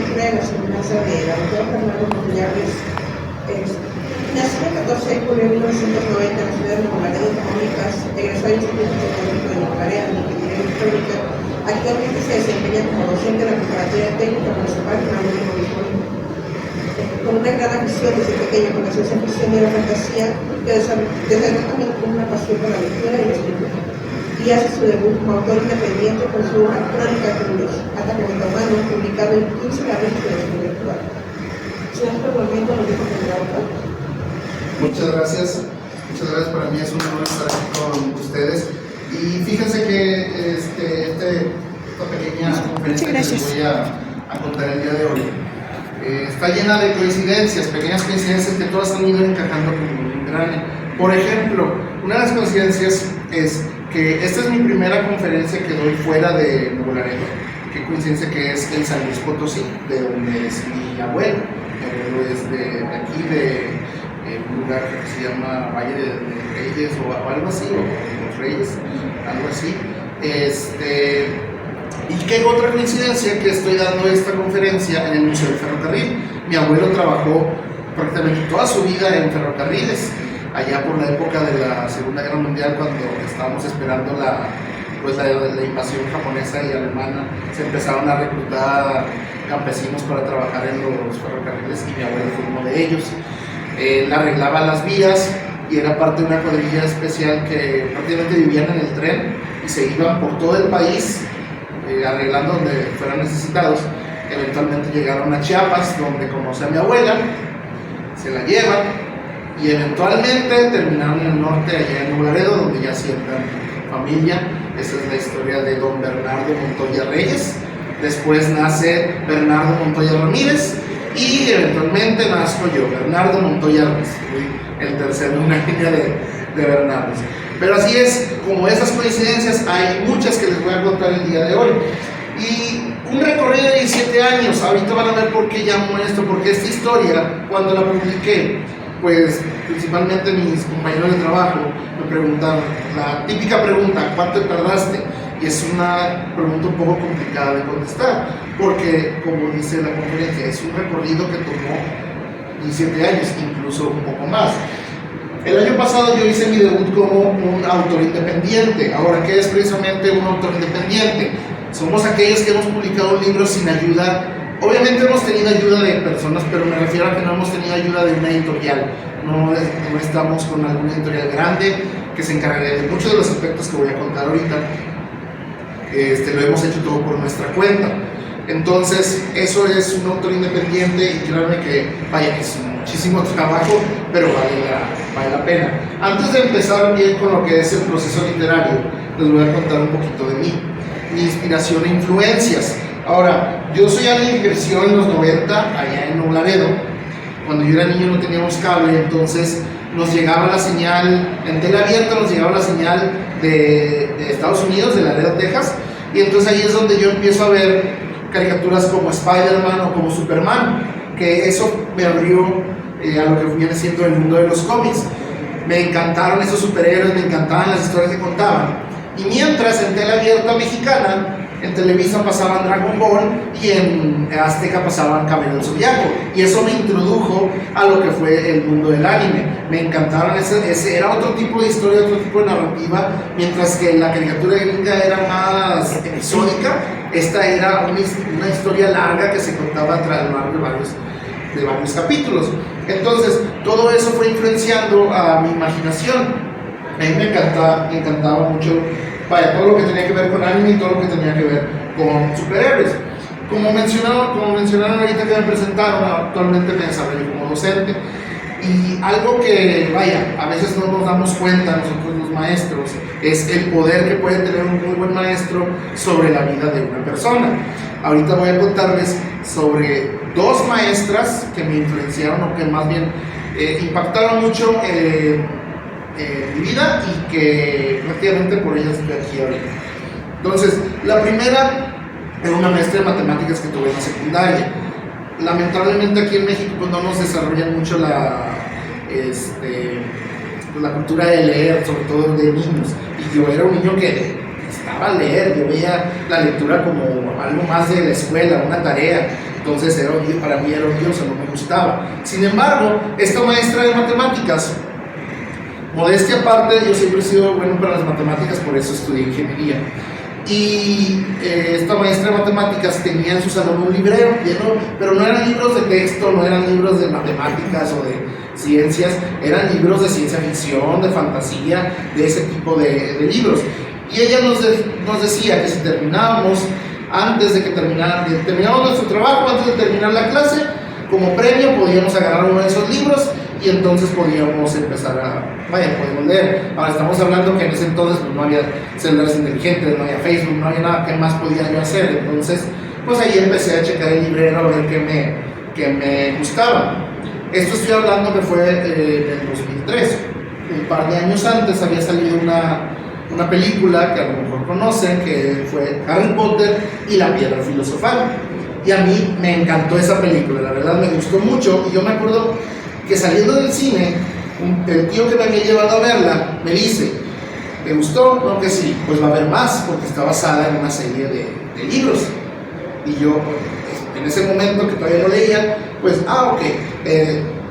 historia de la semblanza de la doctora Fernando Montoyares. Nació el 14 de julio de 1990 en la ciudad de Nuevo Laredo, Tamaulipas, egresó del Instituto Tecnológico de Nuevo Laredo en Ingeniería Electrónica. Actualmente se desempeña como docente de la Preparatoria Técnica Municipal Fernando de Montoyares. Con una gran afición desde pequeño por la ciencia ficción y la fantasía, que desarrolló también con una pasión por la lectura y la escritura. Y hace su debut como autor independiente con su obra Crónica de Luz, Atacamiento Humano, publicado el 15 de abril de 2004. Señor Parlamento, lo dijo que autor. Muchas gracias, para mí es un honor estar aquí con ustedes. Y fíjense que esta pequeña conferencia que les voy a contar el día de hoy está llena de coincidencias, pequeñas coincidencias que todas han ido encajando como un engrane. Por ejemplo, una de las coincidencias es que esta es mi primera conferencia que doy fuera de Nuevo Laredo. Qué coincidencia que es en San Luis Potosí, de donde es mi abuelo. Mi abuelo es de aquí, de un lugar que se llama Valle de Reyes o algo así, o Los Reyes, algo así. Y qué otra coincidencia que estoy dando esta conferencia en el Museo del Ferrocarril. Mi abuelo trabajó prácticamente toda su vida en ferrocarriles, allá por la época de la Segunda Guerra Mundial, cuando estábamos esperando la invasión japonesa y alemana. Se empezaron a reclutar campesinos para trabajar en los ferrocarriles y mi abuelo fue uno de ellos. Él arreglaba las vías y era parte de una cuadrilla especial que prácticamente vivían en el tren y se iban por todo el país arreglando donde fueran necesitados. Eventualmente llegaron a Chiapas, donde conoce a mi abuela, se la llevan y eventualmente terminaron en el norte, allá en Nuevo Laredo, donde ya siembran familia. Esa es la historia de don Bernardo Montoya Reyes. Después nace Bernardo Montoya Ramírez y eventualmente nazco yo, Bernardo Montoya Ruiz, el tercero en una línea de Bernardo. Pero así es, como esas coincidencias, hay muchas que les voy a contar el día de hoy. Y un recorrido de 17 años, ahorita van a ver por qué llamo esto, porque esta historia, cuando la publiqué, pues principalmente mis compañeros de trabajo me preguntaron, la típica pregunta, ¿cuánto tardaste? Y es una pregunta un poco complicada de contestar, porque como dice la conferencia, es un recorrido que tomó 17 años, incluso un poco más. El año pasado yo hice mi debut como un autor independiente. Ahora, ¿qué es precisamente un autor independiente? Somos aquellos que hemos publicado un libro sin ayuda. Obviamente hemos tenido ayuda de personas, pero me refiero a que no hemos tenido ayuda de una editorial. No estamos con alguna editorial grande que se encargue de muchos de los aspectos que voy a contar ahorita. Lo hemos hecho todo por nuestra cuenta. Entonces, eso es un autor independiente y créanme que, vaya, es muchísimo trabajo, pero vale la pena. Antes de empezar bien con lo que es el proceso literario, les voy a contar un poquito de mí, mi inspiración e influencias. Ahora, yo soy alguien que creció en los 90, allá en Nuevo Laredo. Cuando yo era niño no teníamos cable, entonces nos llegaba la señal, en tele abierta nos llegaba la señal de Estados Unidos, de Laredo, Texas, y entonces ahí es donde yo empiezo a ver caricaturas como Spider-Man o como Superman, que eso me abrió a lo que viene siendo el mundo de los cómics. Me encantaron esos superhéroes, me encantaban las historias que contaban. Y mientras en tele abierta mexicana, en Televisa pasaban Dragon Ball y en Azteca pasaban Caballero del Zodiaco, y eso me introdujo a lo que fue el mundo del anime. Me encantaron, ese era otro tipo de historia, otro tipo de narrativa, mientras que la caricatura gringa era más episódica. Esta era una historia larga que se contaba a través de varios capítulos. Entonces, todo eso fue influenciando a mi imaginación. A mí me encantaba mucho todo lo que tenía que ver con anime y todo lo que tenía que ver con superhéroes. Como mencionaron ahorita que me presentaron, actualmente me desarrollo como docente. Y algo que, vaya, a veces no nos damos cuenta nosotros los maestros, es el poder que puede tener un muy buen maestro sobre la vida de una persona. Ahorita voy a contarles sobre dos maestras que me influenciaron, o que más bien impactaron mucho mi vida, y que prácticamente por ellas estoy aquí ahorita. Entonces, la primera era una maestra de matemáticas que tuve en la secundaria. Lamentablemente aquí en México pues, no nos desarrollan mucho la cultura de leer, sobre todo de niños, y yo era un niño que estaba a leer, yo veía la lectura como algo más de la escuela, una tarea. entonces para mí era odioso, no me gustaba. Sin embargo, esta maestra de matemáticas, modestia aparte, yo siempre he sido bueno para las matemáticas, por eso estudié ingeniería. Y esta maestra de matemáticas tenía en su salón un librero lleno, pero no eran libros de texto, no eran libros de matemáticas o de ciencias, eran libros de ciencia ficción, de fantasía, de ese tipo de libros. Y ella nos decía que si terminábamos terminábamos nuestro trabajo antes de terminar la clase, como premio podíamos agarrar uno de esos libros y entonces podíamos empezar podíamos leer. Ahora estamos hablando que en ese entonces pues, no había celulares inteligentes, no había Facebook, no había nada que más podía yo hacer. Entonces, pues ahí empecé a checar el librero a ver qué me gustaba. Esto estoy hablando que fue en el 2003. Un par de años antes había salido una película que a lo mejor conocen, que fue Harry Potter y la Piedra Filosofal. Y a mí me encantó esa película, la verdad me gustó mucho. Y yo me acuerdo que saliendo del cine, el tío que me había llevado a verla me dice: ¿te gustó? No, que sí. Pues va a haber más, porque está basada en una serie de libros. Y yo, en ese momento que todavía no leía, pues, ok,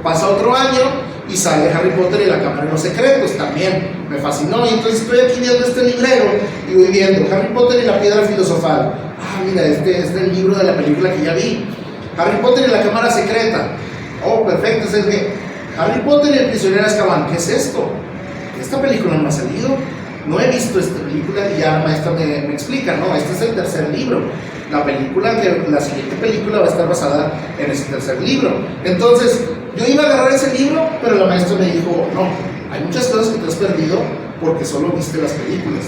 pasa otro año y sale Harry Potter y la Cámara de los Secretos, también me fascinó. Y entonces estoy aquí viendo este librero y voy viendo Harry Potter y la Piedra Filosofal. Mira, este es el libro de la película que ya vi. Harry Potter y la Cámara Secreta. Oh, perfecto, es que Harry Potter y el Prisionero de Azkaban. ¿Qué es esto? Esta película no ha salido, no he visto esta película. Y ya la maestra me explica: no, este es el tercer libro. La siguiente película va a estar basada en ese tercer libro. Entonces, yo iba a agarrar ese libro, pero la maestra me dijo: no, hay muchas cosas que te has perdido porque solo viste las películas.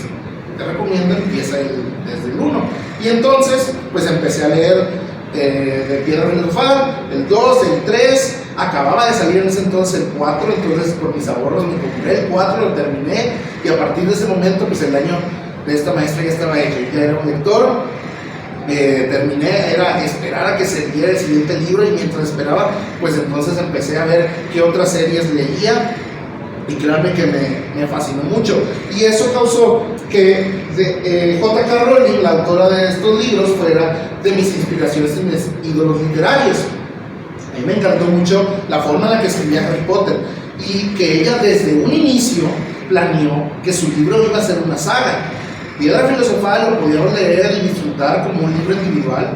Te recomiendo, empieza desde el 1. Y entonces, pues empecé a leer de Piedra Filosofal, el 2, el 3, acababa de salir en ese entonces el 4, entonces por mis ahorros me compré el 4, lo terminé, y a partir de ese momento, pues el año de esta maestra ya estaba hecho, ya era un lector. Terminé, era esperar a que se diera el siguiente libro, y mientras esperaba, pues entonces empecé a ver qué otras series leía, y créanme que me fascinó mucho. Y eso causó que J.K. Rowling, la autora de estos libros, fuera de mis inspiraciones y mis ídolos literarios. A mí me encantó mucho la forma en la que escribía Harry Potter, y que ella desde un inicio planeó que su libro iba a ser una saga. Piedra Filosofal lo podíamos leer y disfrutar como un libro individual,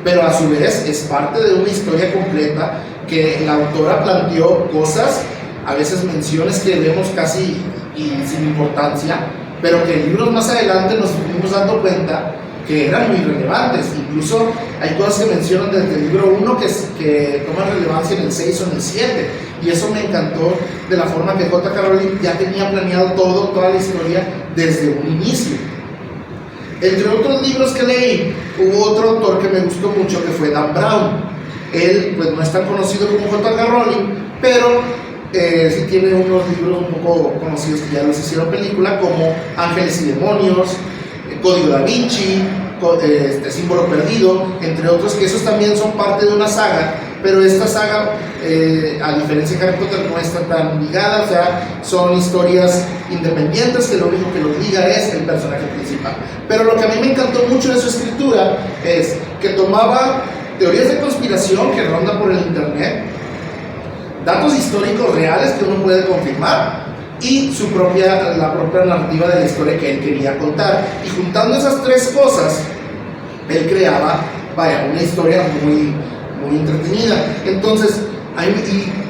pero a su vez es parte de una historia completa que la autora planteó cosas, a veces menciones que vemos casi sin importancia, pero que en libros más adelante nos fuimos dando cuenta que eran muy relevantes. Incluso hay cosas que mencionan desde el libro 1 que toman relevancia en el 6 o en el 7, y eso me encantó de la forma que J.K. Rowling ya tenía planeado toda la historia desde un inicio. Entre otros libros que leí, hubo otro autor que me gustó mucho, que fue Dan Brown. Él pues no es tan conocido como J.K. Rowling, pero sí tiene unos libros un poco conocidos que ya los hicieron película, como Ángeles y Demonios, Código Da Vinci, Símbolo Perdido, entre otros, que esos también son parte de una saga, pero esta saga, a diferencia de Harry Potter, no está tan ligada, o sea, son historias independientes que lo único que los liga es el personaje principal. Pero lo que a mí me encantó mucho de su escritura es que tomaba teorías de conspiración que rondan por el internet, datos históricos reales que uno puede confirmar, y la propia narrativa de la historia que él quería contar, y juntando esas tres cosas él creaba una historia muy, muy entretenida. Entonces,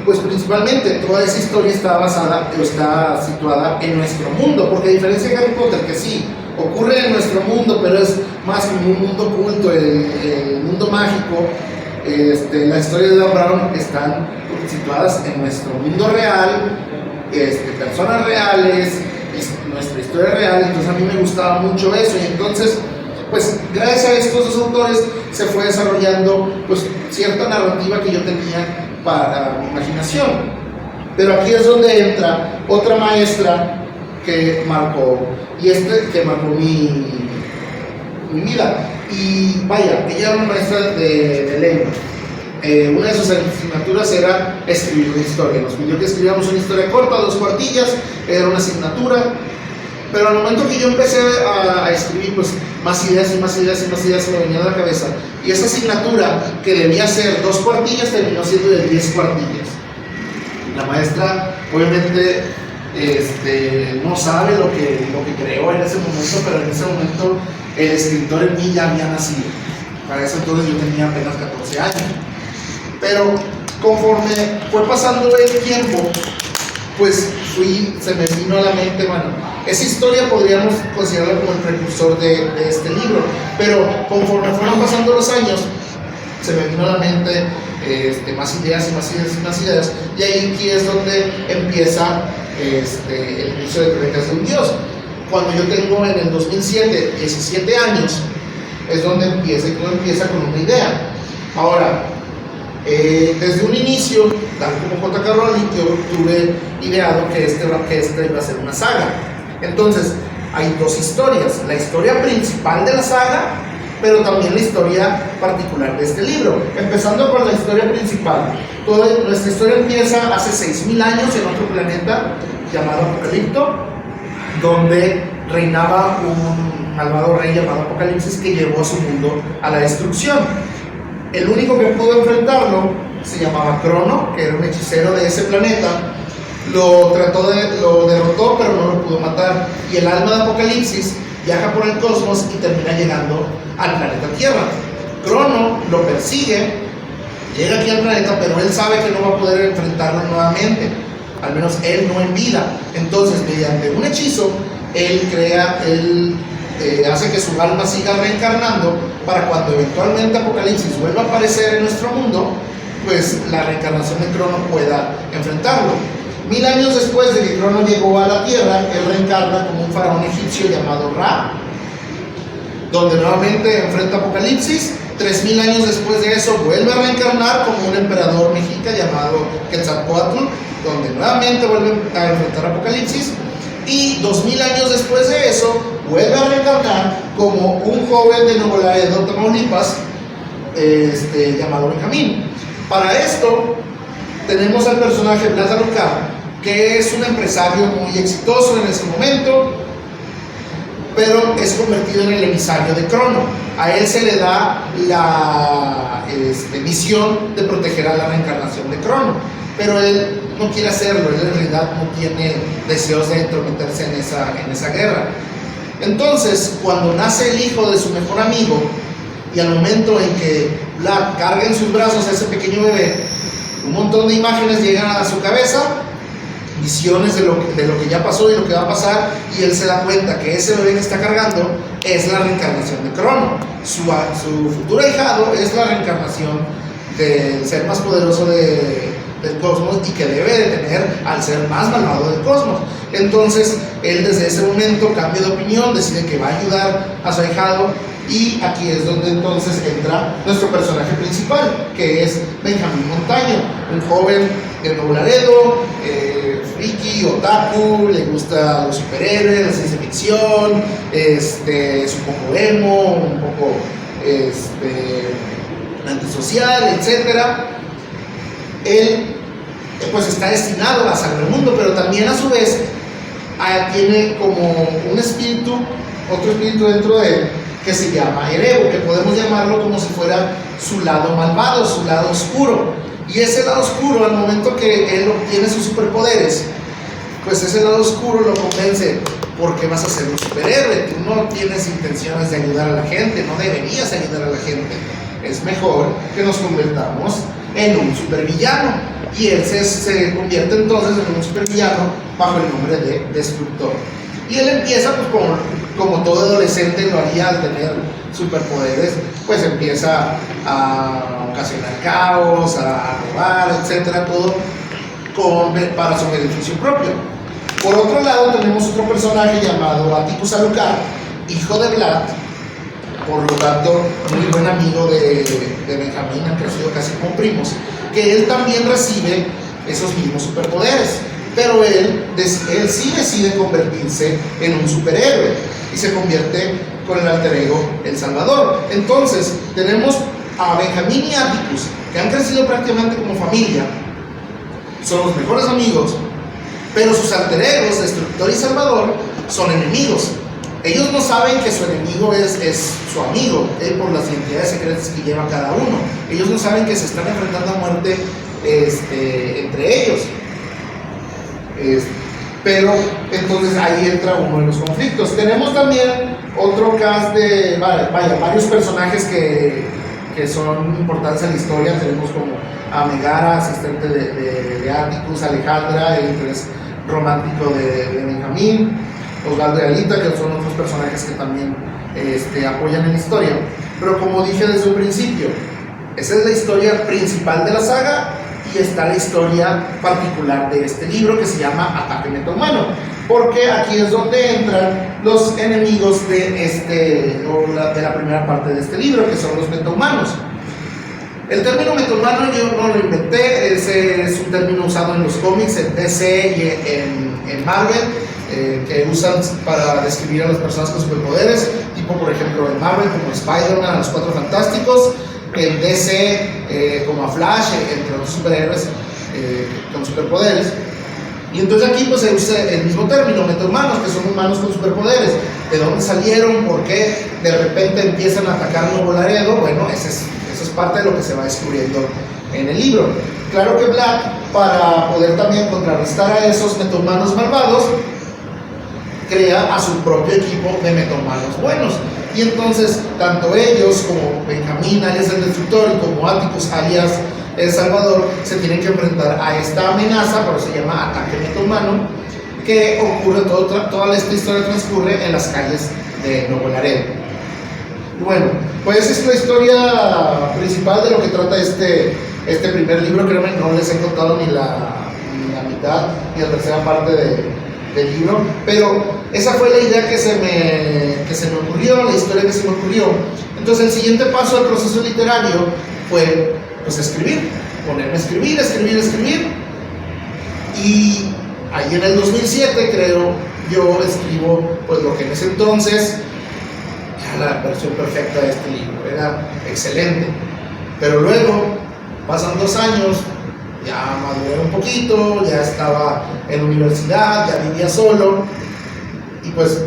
pues principalmente toda esa historia está situada en nuestro mundo, porque a diferencia de Harry Potter, que sí ocurre en nuestro mundo, pero es más como un mundo oculto, el mundo mágico, las historias de Dan Brown están situadas en nuestro mundo real, personas reales, nuestra historia real. Entonces a mí me gustaba mucho eso, y entonces pues gracias a estos dos autores se fue desarrollando pues cierta narrativa que yo tenía para mi imaginación. Pero aquí es donde entra otra maestra que marcó mi vida. Y vaya, ella era una maestra de lengua. Una de sus asignaturas era escribir una historia. Nos pidió que escribiéramos una historia corta, 2 cuartillas, era una asignatura. Pero al momento que yo empecé a escribí, pues más ideas y más ideas y más ideas se me venían a la cabeza. Y esa asignatura que debía ser 2 cuartillas terminó siendo de 10 cuartillas. La maestra, obviamente, no sabe lo que creó en ese momento, pero en ese momento el escritor en mí ya había nacido. Para eso entonces yo tenía apenas 14 años. Pero conforme fue pasando el tiempo, pues se me vino a la mente, bueno, esa historia podríamos considerarla como el precursor de este libro, pero conforme fueron pasando los años, se me vino a la mente más ideas y más ideas y más ideas, y ahí aquí es donde empieza el inicio de Crónicas de un Dios. Cuando yo tengo en el 2007 17 años, es donde empieza y todo empieza con una idea. Ahora, desde un inicio, tal como J.K. Rowling, yo tuve ideado que esta iba a ser una saga. Entonces, hay 2 historias: la historia principal de la saga, pero también la historia particular de este libro. Empezando con la historia principal. Nuestra historia empieza hace 6000 años en otro planeta llamado Apocalipto, donde reinaba un malvado rey llamado Apocalipsis que llevó a su mundo a la destrucción. El único que pudo enfrentarlo se llamaba Crono, que era un hechicero de ese planeta. Lo derrotó, pero no lo pudo matar. Y el alma de Apocalipsis viaja por el cosmos y termina llegando al planeta Tierra. Crono lo persigue, llega aquí al planeta, pero él sabe que no va a poder enfrentarlo nuevamente, al menos él no en vida. Entonces, mediante un hechizo, él hace que su alma siga reencarnando para cuando eventualmente Apocalipsis vuelva a aparecer en nuestro mundo, pues la reencarnación de Crono pueda enfrentarlo. 1000 años después de que Crono llegó a la Tierra, él reencarna como un faraón egipcio llamado Ra, donde nuevamente enfrenta Apocalipsis. 3000 años después de eso vuelve a reencarnar como un emperador mexica llamado Quetzalcóatl, donde nuevamente vuelve a enfrentar Apocalipsis. Y 2000 años después de eso vuelve a reencarnar como un joven de Nuevo Laredo, Tamaulipas, llamado Benjamín. Para esto tenemos al personaje Blas Alucard, que es un empresario muy exitoso en ese momento, pero es convertido en el emisario de Crono. A él se le da la misión de proteger a la reencarnación de Crono, pero él no quiere hacerlo. Él en realidad no tiene deseos de entrometerse en esa guerra. Entonces, cuando nace el hijo de su mejor amigo, y al momento en que Vlad carga en sus brazos a ese pequeño bebé, un montón de imágenes llegan a su cabeza, visiones de lo que ya pasó y lo que va a pasar, y él se da cuenta que ese bebé que está cargando es la reencarnación de Crono. Su futuro ahijado es la reencarnación del ser más poderoso del cosmos y que debe de tener al ser más malvado del cosmos. Entonces él desde ese momento cambia de opinión, decide que va a ayudar a su ahijado, y aquí es donde entonces entra nuestro personaje principal, que es Benjamín Montaño, un joven de Nuevo Laredo, friki, otaku, le gusta los superhéroes, la ciencia ficción, es un poco emo, un poco antisocial, etc. Él pues está destinado a salvar el mundo, pero también a su vez tiene como un espíritu, otro espíritu dentro de él, que se llama el ego, que podemos llamarlo como si fuera su lado malvado, su lado oscuro. Y ese lado oscuro, al momento que él obtiene sus superpoderes, pues ese lado oscuro lo convence: ¿por qué vas a ser un superhéroe? Tú no tienes intenciones de ayudar a la gente, no deberías ayudar a la gente. Es mejor que nos convertamos en un supervillano. Y él se convierte entonces en un supervillano bajo el nombre de Destructor. Y él empieza, pues como todo adolescente lo haría al tener superpoderes, pues empieza a ocasionar caos, a robar, etcétera, todo para su beneficio propio. Por otro lado, tenemos otro personaje llamado Atticus Alucard, hijo de Vlad, por lo tanto muy buen amigo de Benjamín, han crecido casi como primos, que él también recibe esos mismos superpoderes, pero él sí decide convertirse en un superhéroe y se convierte con el alter ego El Salvador. Entonces tenemos a Benjamín y Atticus, que han crecido prácticamente como familia, son los mejores amigos, pero sus alter egos, Destructor y Salvador, son enemigos. Ellos no saben que su enemigo es su amigo, por las identidades secretas que lleva cada uno. Ellos no saben que se están enfrentando a muerte entre ellos. Pero entonces ahí entra uno de los conflictos. Tenemos también otro cast de varios personajes que son importantes en la historia. Tenemos como a Megara, asistente de Atticus, Alejandra, el interés romántico de Benjamín, Osvaldo y Alita, que son otros personajes que también apoyan en la historia. Pero como dije desde un principio, esa es la historia principal de la saga, y está la historia particular de este libro que se llama Ataque Metahumano, porque aquí es donde entran los enemigos de la primera parte de este libro, que son los metahumanos. El término metahumano yo no lo inventé, ese es un término usado en los cómics, en DC y en Marvel, que usan para describir a las personas con superpoderes, tipo por ejemplo en Marvel como Spider-Man, a los Cuatro Fantásticos, en DC como a Flash, entre otros superhéroes con superpoderes. Y entonces aquí pues se usa el mismo término, metahumanos, que son humanos con superpoderes. ¿De dónde salieron? ¿Por qué de repente empiezan a atacar Nuevo Laredo? Bueno, eso es parte de lo que se va descubriendo en el libro. Claro que Black, para poder también contrarrestar a esos metahumanos malvados, crea a su propio equipo de metahumanos buenos. Y entonces, tanto ellos como Benjamín, alias el Destructor, y como Atticus, alias el Salvador, se tienen que enfrentar a esta amenaza, por eso se llama Ataque Metahumano, que ocurre, toda esta historia transcurre en las calles de Nuevo Laredo. Y bueno, pues es la historia principal de lo que trata este primer libro. Creo que no les he contado ni la mitad ni la tercera parte del libro, pero esa fue la idea que se me ocurrió, la historia que se me ocurrió. Entonces el siguiente paso del proceso literario fue pues escribir, ponerme a escribir, y ahí en el 2007 creo yo escribo pues lo que en ese entonces era la versión perfecta de este libro, era excelente. Pero luego pasan 2 años, ya maduré un poquito, ya estaba en la universidad, ya vivía solo, y pues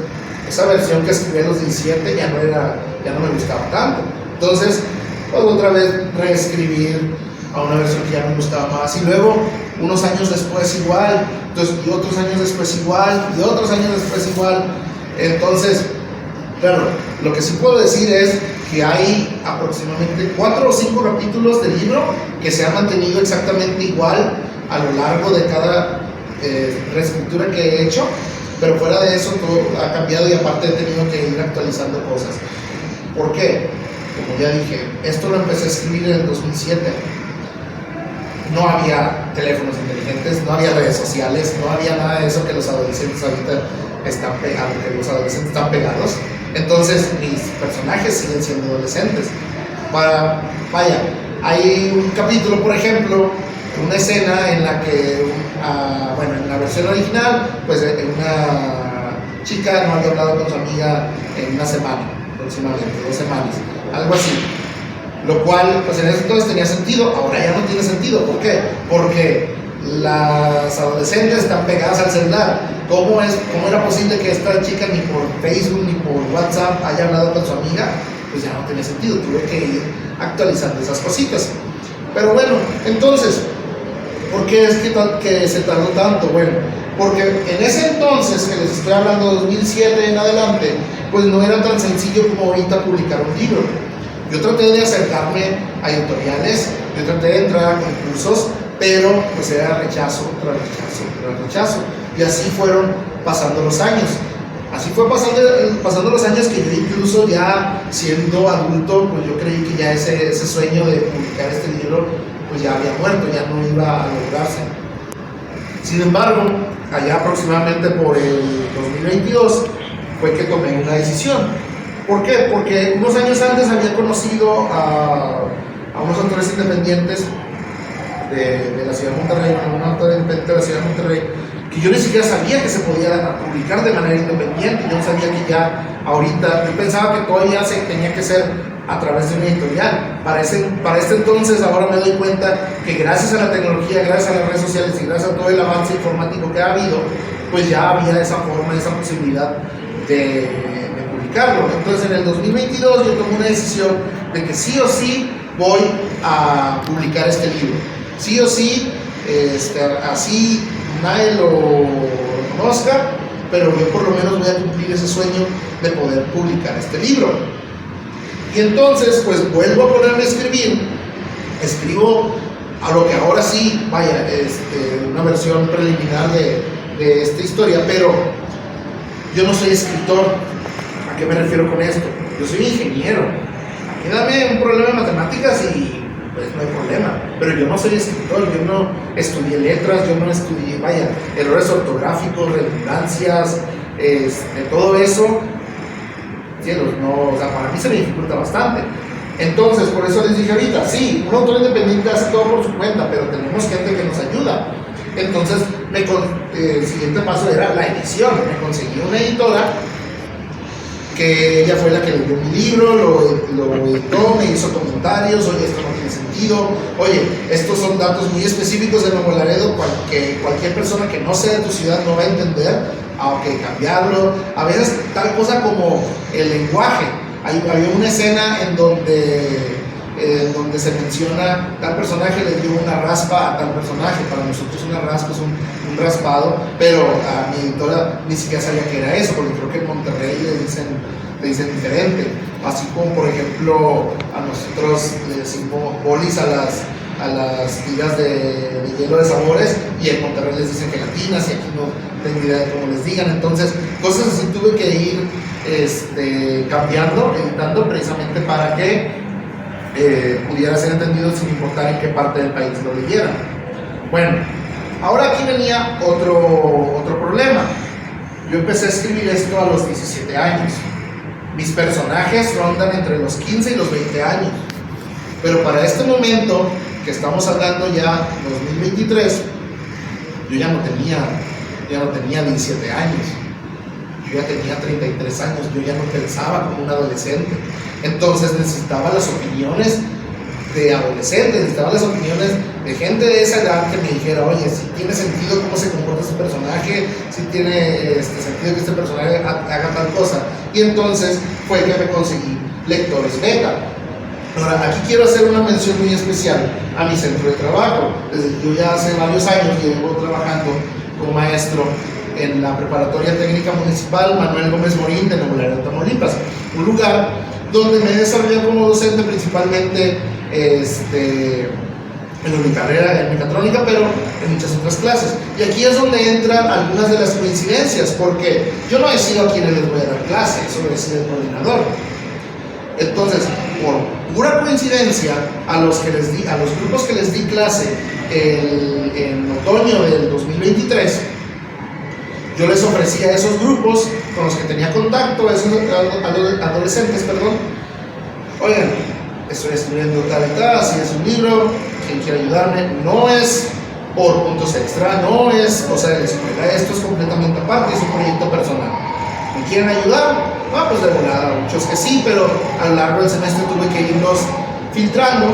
esa versión que escribí a los 17 ya no me gustaba tanto. Entonces pues otra vez reescribir a una versión que ya me gustaba más, y luego unos años después igual, entonces, y otros años después igual, y otros años después igual. Entonces, claro, lo que sí puedo decir es que hay aproximadamente 4 o 5 capítulos del libro que se han mantenido exactamente igual a lo largo de cada reescritura que he hecho, pero fuera de eso todo ha cambiado, y aparte he tenido que ir actualizando cosas. ¿Por qué? Como ya dije, esto lo empecé a escribir en el 2007. No había teléfonos inteligentes, no había redes sociales, no había nada de eso que los adolescentes ahorita están pegados. Entonces mis personajes siguen siendo adolescentes. Hay un capítulo, por ejemplo, una escena en la que, en la versión original, pues una chica no había hablado con su amiga en una semana, aproximadamente 2 semanas, algo así. Lo cual, pues en ese entonces tenía sentido, ahora ya no tiene sentido. ¿Por qué? Porque las adolescentes están pegadas al celular. ¿Cómo era posible que esta chica ni por Facebook ni por WhatsApp haya hablado con su amiga? Pues ya no tenía sentido, tuve que ir actualizando esas cositas. Pero bueno, entonces, ¿por qué es que se tardó tanto? Bueno, porque en ese entonces, que les estoy hablando de 2007 en adelante, pues no era tan sencillo como ahorita publicar un libro. Yo traté de acercarme a editoriales, yo traté de entrar a concursos, pero pues era rechazo tras rechazo tras rechazo. Y así fueron pasando los años. Así fue pasando los años, que yo incluso ya siendo adulto, pues yo creí que ya ese sueño de publicar este libro pues ya había muerto, ya no iba a lograrse. Sin embargo, allá aproximadamente por el 2022 fue que tomé una decisión. ¿Por qué? Porque unos años antes había conocido a unos autores independientes de la ciudad de Monterrey, un autor independiente de la ciudad de Monterrey, que yo ni siquiera sabía que se podía publicar de manera independiente. Yo no sabía que ya ahorita, yo pensaba que todavía se tenía que ser a través de una editorial. Para este entonces, ahora me doy cuenta que gracias a la tecnología, gracias a las redes sociales y gracias a todo el avance informático que ha habido, pues ya había esa forma, esa posibilidad de publicarlo. Entonces en el 2022 yo tomé una decisión de que sí o sí voy a publicar este libro. Sí o sí, así nadie lo conozca, pero yo por lo menos voy a cumplir ese sueño de poder publicar este libro. Y entonces pues vuelvo a ponerme a escribir, escribo a lo que ahora sí, vaya, una versión preliminar de esta historia, pero yo no soy escritor. ¿A qué me refiero con esto? Yo soy ingeniero. A mí dame un problema de matemáticas y pues no hay problema, pero yo no soy escritor, yo no estudié letras, yo no estudié, vaya, errores ortográficos, redundancias, todo eso, cielos, no, o sea, para mí se me dificulta bastante. Entonces, por eso les dije ahorita, sí, un autor independiente hace todo por su cuenta, pero tenemos gente que nos ayuda. Entonces, el siguiente paso era la edición. Me conseguí una editora que ella fue la que leyó mi libro, lo editó, me hizo comentarios, oye, esto no tiene sentido, oye, estos son datos muy específicos de Nuevo Laredo que cualquier persona que no sea de tu ciudad no va a entender, que cambiarlo. A veces tal cosa como el lenguaje, había una escena en donde se menciona tal personaje le dio una raspa a tal personaje. Para nosotros una raspa es un raspado, pero a mi editora ni siquiera sabía que era eso, porque creo que en Monterrey le dicen diferente. Así como por ejemplo a nosotros le decimos bolis a las tiras de hielo de sabores, y en Monterrey les dicen gelatinas, y aquí no tengo idea de cómo les digan. Entonces cosas así tuve que ir cambiando, editando, precisamente para que pudiera ser entendido sin importar en qué parte del país lo leyeran. Bueno, ahora aquí venía otro problema. Yo empecé a escribir esto a los 17 años. Mis personajes rondan entre los 15 y los 20 años. Pero para este momento, que estamos hablando ya 2023, yo ya no tenía 17 años. Yo ya tenía 33 años, yo ya no pensaba como un adolescente. Entonces necesitaba las opiniones de adolescentes, necesitaba las opiniones de gente de esa edad que me dijera, oye, si tiene sentido cómo se comporta este personaje, si tiene sentido que este personaje haga tal cosa. Y entonces fue que me conseguí lectores beta. Ahora, aquí quiero hacer una mención muy especial a mi centro de trabajo. Yo ya hace varios años llevo trabajando como maestro en la Preparatoria Técnica Municipal Manuel Gómez Morín de Nuevo Laredo, Tamaulipas, un lugar donde me he desarrollado como docente principalmente en mi carrera en mecatrónica, pero en muchas otras clases. Y aquí es donde entran algunas de las coincidencias, porque yo no decido a quiénes les voy a dar clase, eso lo decide el coordinador. Entonces, por pura coincidencia, a los grupos que les di clase en otoño del 2023, yo les ofrecía a esos grupos con los que tenía contacto, a esos adolescentes, oigan, estoy escribiendo tal y tal, así es un libro, quien quiera ayudarme, no es por puntos extra, no es cosa de la escuela, esto es completamente aparte, es un proyecto personal. ¿Me quieren ayudar? No, pues de volada, muchos que sí, pero a lo largo del semestre tuve que irlos filtrando,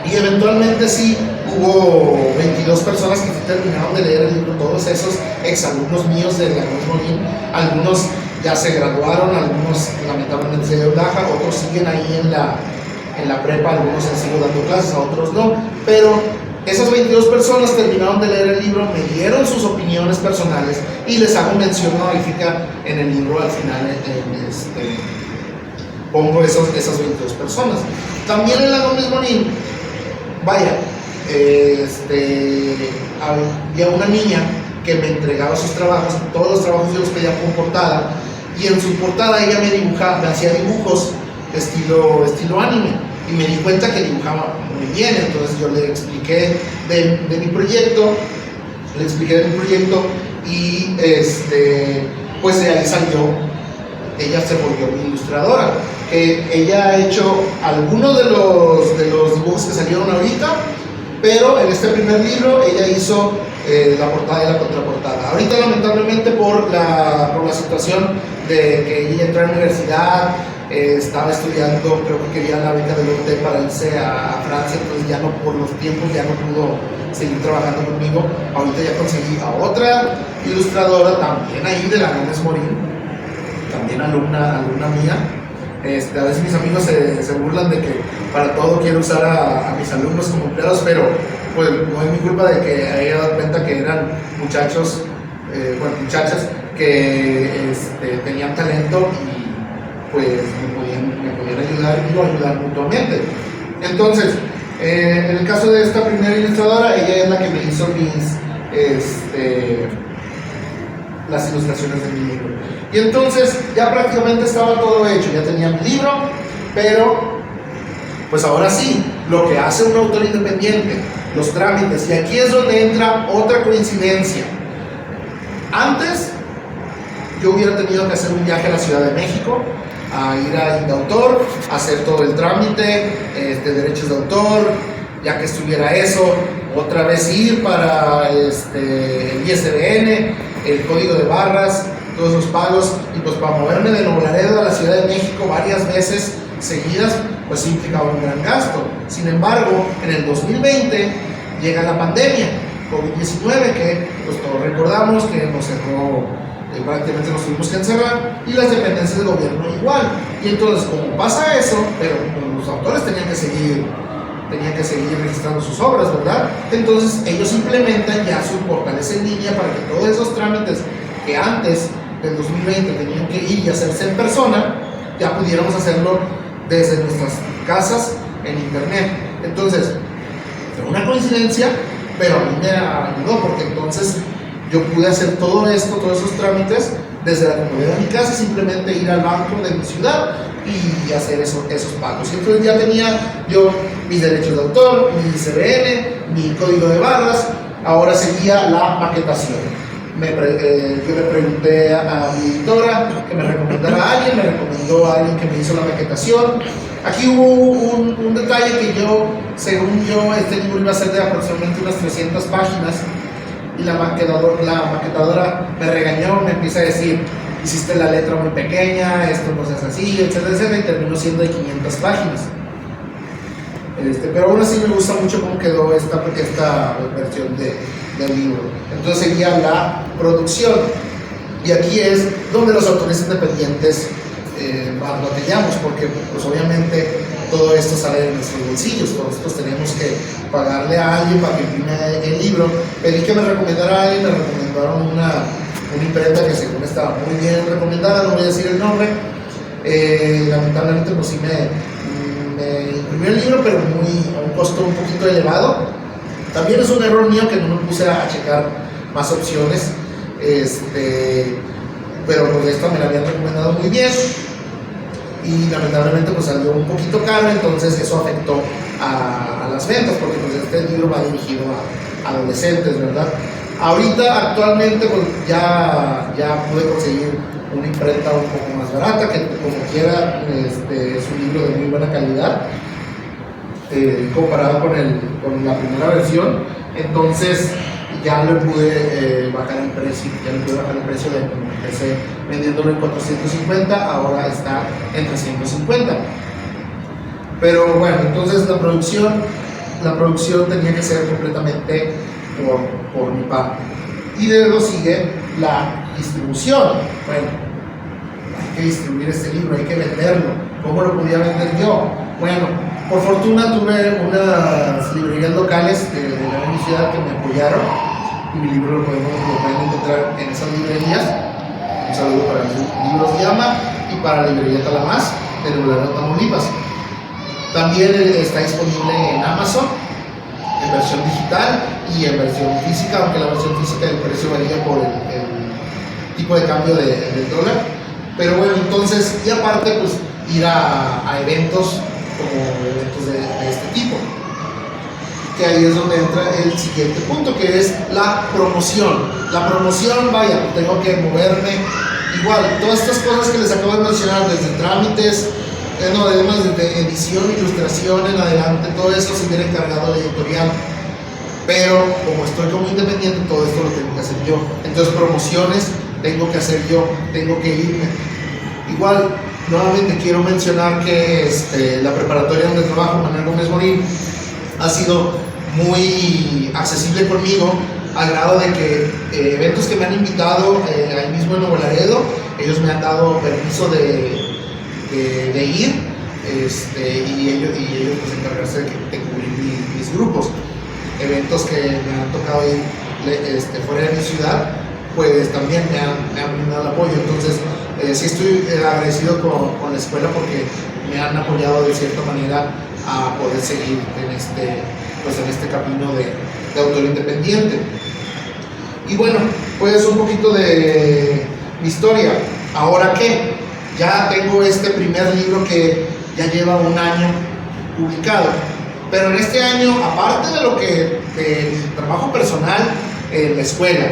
y eventualmente sí hubo 22 personas que terminaron de leer el libro, todos esos exalumnos míos de la Gómez Morín. Algunos ya se graduaron, algunos lamentablemente se dieron baja, otros siguen ahí en la prepa, algunos han seguido dando clases, a otros no, pero esas 22 personas terminaron de leer el libro, me dieron sus opiniones personales y les hago mención honorífica en el libro. Al final pongo esas 22 personas. También en la Gómez Morín, vaya, había una niña que me entregaba sus trabajos, todos los trabajos yo los pedía con portada, y en su portada ella me hacía dibujos estilo anime, y me di cuenta que dibujaba muy bien. Entonces yo le expliqué de mi proyecto, y pues de ahí salió, ella se volvió mi ilustradora. Ella ha hecho algunos de los dibujos que salieron ahorita, pero en este primer libro ella hizo la portada y la contraportada. Ahorita lamentablemente por la situación de que ella entró a la universidad, estaba estudiando, creo que quería la beca de l'Ote para irse a Francia, entonces ya no, por los tiempos ya no pudo seguir trabajando conmigo. Ahorita ya conseguí a otra ilustradora también ahí de la Gómez Morín, también alumna mía. A veces mis amigos se burlan de que para todo quiero usar a mis alumnos como empleados, pero pues no es mi culpa de que haya dado cuenta que eran muchachas que tenían talento y pues me podían ayudar y ayudar mutuamente. Entonces, en el caso de esta primera ilustradora, ella es la que me hizo las ilustraciones de mi libro. Y entonces ya prácticamente estaba todo hecho, ya tenía mi libro, pero pues ahora sí, lo que hace un autor independiente, los trámites, y aquí es donde entra otra coincidencia. Antes yo hubiera tenido que hacer un viaje a la Ciudad de México, a ir a Indautor, a hacer todo el trámite de derechos de autor, ya que estuviera eso, otra vez ir para el ISBN, el código de barras, todos esos pagos, y pues para moverme de Nuevo Laredo a la Ciudad de México varias veces seguidas, pues implicaba un gran gasto. Sin embargo, en el 2020 llega la pandemia, COVID-19, que pues todos recordamos que nos cerró, prácticamente nos tuvimos que encerrar, y las dependencias del gobierno igual. Y entonces, como pasa eso, pero los autores tenían que seguir registrando sus obras, ¿verdad? Entonces ellos implementan ya su portales en línea para que todos esos trámites que antes del 2020 tenían que ir y hacerse en persona, ya pudiéramos hacerlo desde nuestras casas en internet. Entonces, fue una coincidencia, pero a mí me ayudó porque entonces yo pude hacer todo esto, todos esos trámites desde la comodidad de mi casa, simplemente ir al banco de mi ciudad y hacer esos pagos. Y entonces ya tenía yo mis derechos de autor, mi ISBN, mi código de barras. Ahora seguía la maquetación. Yo le pregunté a mi editora que me recomendara a alguien, me recomendó a alguien que me hizo la maquetación. Aquí hubo un detalle que según yo, este libro iba a ser de aproximadamente unas 300 páginas, y la maquetadora me regañó, me empieza a decir: hiciste la letra muy pequeña, esto no es así, etcétera, etcétera, y terminó siendo de 500 páginas. Pero aún así me gusta mucho cómo quedó esta versión del libro. Entonces seguía la producción, y aquí es donde los autores independientes batallamos, porque pues obviamente todo esto sale de nuestros bolsillos. Nosotros tenemos que pagarle a alguien para que imprima el libro. Pedí que me recomendara a alguien, me recomendaron una imprenta que según estaba muy bien recomendada, no voy a decir el nombre. Lamentablemente pues sí me imprimió el libro, pero a un costo un poquito elevado. También es un error mío que no me puse a checar más opciones, pero pues esta me la habían recomendado muy bien, y lamentablemente pues salió un poquito caro. Entonces eso afectó a las ventas, porque pues este libro va dirigido a adolescentes, ¿verdad? Ahorita actualmente pues ya pude conseguir una imprenta un poco más barata, que como quiera es un libro de muy buena calidad comparado con la primera versión. Entonces ya le pude bajar el precio, de como empecé vendiéndolo en 450, ahora está en 350. Pero bueno, entonces la producción tenía que ser completamente por mi parte. Y luego sigue la distribución. Bueno, hay que distribuir este libro, hay que venderlo. ¿Cómo lo podía vender yo? Bueno, por fortuna tuve unas librerías locales de la universidad que me apoyaron, y mi libro lo pueden encontrar en esas librerías. Un saludo para Libros Llama y para la librería Talamás de Nuevo Laredo, Tamaulipas. También está disponible en Amazon, en versión digital y en versión física, aunque la versión física el precio varía por el tipo de cambio del dólar. Pero bueno, entonces, y aparte pues ir a eventos como eventos de este tipo, que ahí es donde entra el siguiente punto, que es la promoción. La promoción, vaya, tengo que moverme. Igual, todas estas cosas que les acabo de mencionar, desde trámites, además desde edición, ilustración en adelante, todo eso se viene encargado de editorial. Pero como estoy como independiente, todo esto lo tengo que hacer yo. Entonces, promociones tengo que hacer yo, tengo que irme. Igual, nuevamente quiero mencionar que la preparatoria donde trabajo, Manuel Gómez Morín, ha sido muy accesible conmigo, al grado de que eventos que me han invitado ahí mismo en Nuevo Laredo, ellos me han dado permiso de ir, y ellos pues encargarse de cubrir mis grupos. Eventos que me han tocado ir fuera de mi ciudad, pues también me han brindado el apoyo. Entonces sí estoy agradecido con la escuela porque me han apoyado de cierta manera a poder seguir en este camino de autor independiente. Y bueno, pues un poquito de mi historia. ¿Ahora qué? Ya tengo este primer libro que ya lleva un año publicado, pero en este año, aparte de lo que de mi trabajo personal en la escuela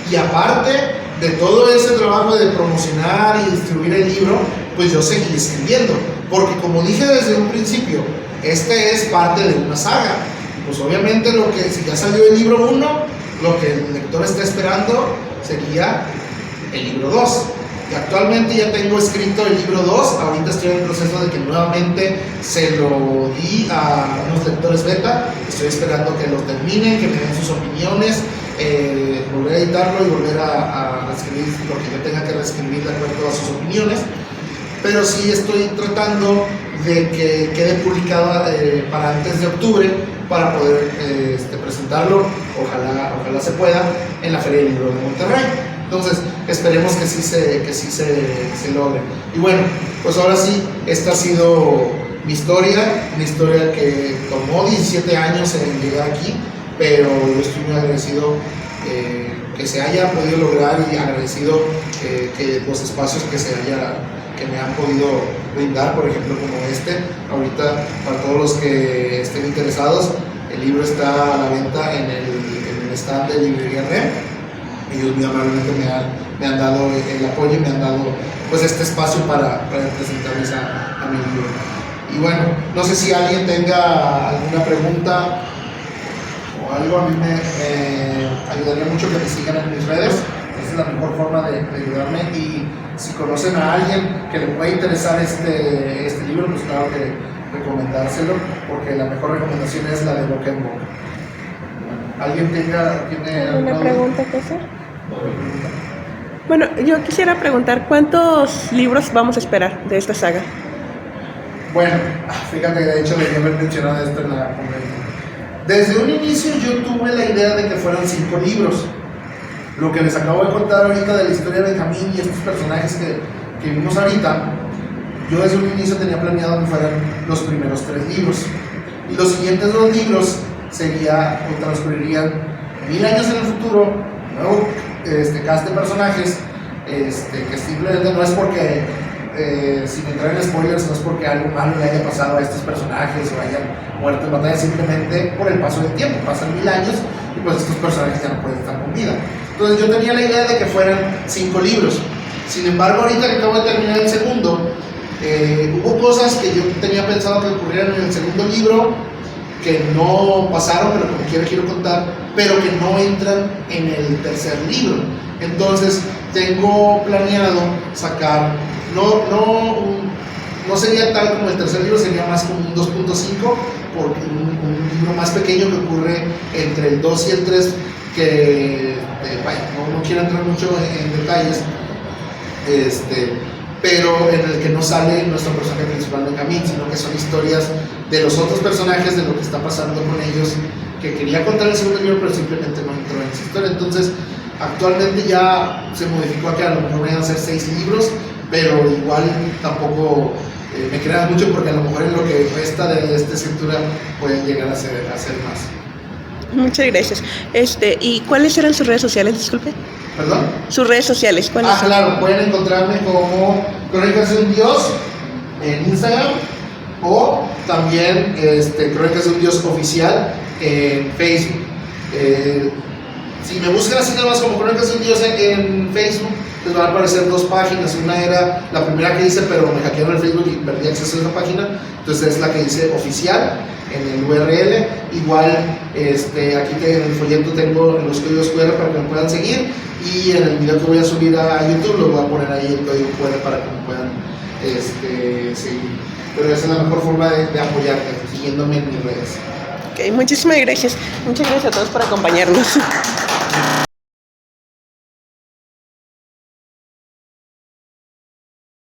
y aparte de todo ese trabajo de promocionar y distribuir el libro, pues yo seguí escribiendo, porque como dije desde un principio, este es parte de una saga. Pues obviamente si ya salió el libro 1, lo que el lector está esperando sería el libro 2. Y actualmente ya tengo escrito el libro 2, ahorita estoy en el proceso de que nuevamente se lo di a unos lectores beta, estoy esperando que lo terminen, que me den sus opiniones, volver a editarlo y volver a escribir lo que yo tenga que reescribir de acuerdo a sus opiniones, pero sí estoy tratando de que quede publicado para antes de octubre, para poder presentarlo, ojalá se pueda, en la Feria del Libro de Monterrey. Entonces, esperemos que sí se logre. Y bueno, pues ahora sí, esta ha sido mi historia, una historia que tomó 17 años en llegar aquí, pero yo estoy muy agradecido que se haya podido lograr y agradecido que los espacios que me han podido brindar, por ejemplo, como ahorita, para todos los que estén interesados, el libro está a la venta en el stand de Librería REM. Ellos muy amablemente me han dado el apoyo y me han dado pues este espacio para presentarles a mi libro. Y bueno, no sé si alguien tenga alguna pregunta o algo, a mí me ayudaría mucho que me sigan en mis redes, esa es la mejor forma de ayudarme, y si conocen a alguien que le pueda interesar este libro, pues claro que recomendárselo, porque la mejor recomendación es la de boca en boca. ¿Alguien tiene alguna pregunta que hacer? Bueno, yo quisiera preguntar, ¿cuántos libros vamos a esperar de esta saga? Bueno, fíjate que de hecho debí haber mencionado esto en la conferencia. Desde un inicio yo tuve la idea de que fueran 5 libros. Lo que les acabo de contar ahorita de la historia de Benjamín y estos personajes que vimos ahorita, yo desde un inicio tenía planeado que fueran los primeros 3 libros. Y los siguientes 2 libros transcurrirían 1000 años en el futuro, nuevo cast de personajes, que simplemente no es porque, sin entrar en spoilers, no es porque algo malo le haya pasado a estos personajes o hayan muerto en batalla, simplemente por el paso del tiempo, pasan 1000 años y pues estos personajes ya no pueden estar con vida. Entonces yo tenía la idea de que fueran 5 libros. Sin embargo, ahorita que acabo de terminar el segundo, hubo cosas que yo tenía pensado que ocurrieran en el segundo libro que no pasaron, pero como quiero contar, pero que no entran en el tercer libro. Entonces tengo planeado sacar, no sería tal como el tercer libro, sería más como un 2.5, porque un libro más pequeño que ocurre entre el 2 y el 3, que no quiero entrar mucho en detalles, pero en el que no sale nuestro personaje principal Benjamín, sino que son historias de los otros personajes, de lo que está pasando con ellos, que quería contar el segundo libro, pero simplemente no entró en esa historia. Entonces, actualmente ya se modificó a que a lo mejor vayan a ser 6 libros, pero igual tampoco me crean mucho, porque a lo mejor en lo que resta de esta escritura pueden llegar a ser más. Muchas gracias. ¿Y cuáles eran sus redes sociales, disculpe? ¿Perdón? Sus redes sociales, ¿cuáles? Claro, pueden encontrarme como Crónicas de un Dios en Instagram, o también Crónicas de un Dios oficial en Facebook. Si me buscan así nada más como Crónicas de un Dios en Facebook, les van a aparecer 2 páginas. Una era la primera que hice, pero me hackearon el Facebook y perdí acceso a esa página. Entonces es la que dice oficial en el URL. Igual aquí en el folleto tengo los códigos QR para que me puedan seguir, y en el video que voy a subir a YouTube lo voy a poner ahí el código QR para que me puedan seguir. Pero esa es la mejor forma de apoyarte, siguiéndome en mis redes. Ok, muchísimas gracias. Muchas gracias a todos por acompañarnos.